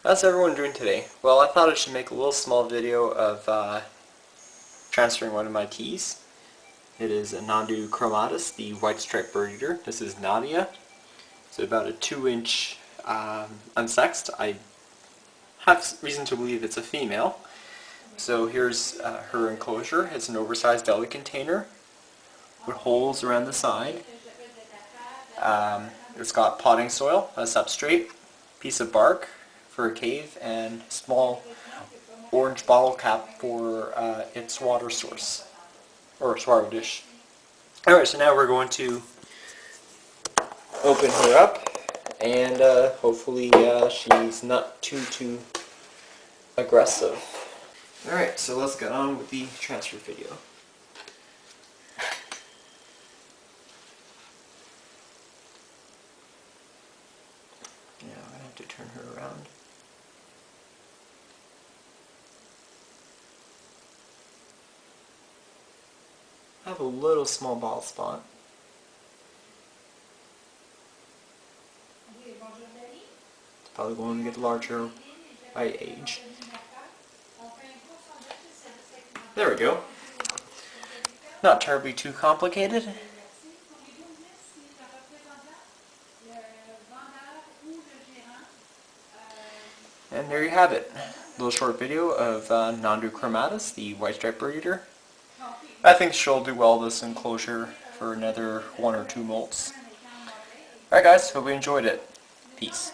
How's everyone doing today? Well, I thought I should make a little small video of transferring one of my keys. It is a Nhandu chromatus, the white striped bird eater. This is Nadia. It's about a 2-inch unsexed. I have reason to believe it's a female. So here's her enclosure. It's an oversized deli container with holes around the side. It's got potting soil, a substrate, piece of bark for a cave, and small orange bottle cap for its water source, or swallow dish. Alright, so now we're going to open her up, and hopefully she's not too aggressive. Alright, so let's get on with the transfer video. Now I'm going to have to turn her around. I have a little small bald spot. It's probably going to get larger by age. There we go. Not terribly too complicated. And there you have it. A little short video of Nhandu chromatus, the white striped bird eater. I think she'll do well this enclosure for another 1 or 2 molts. Alright guys, hope you enjoyed it. Peace.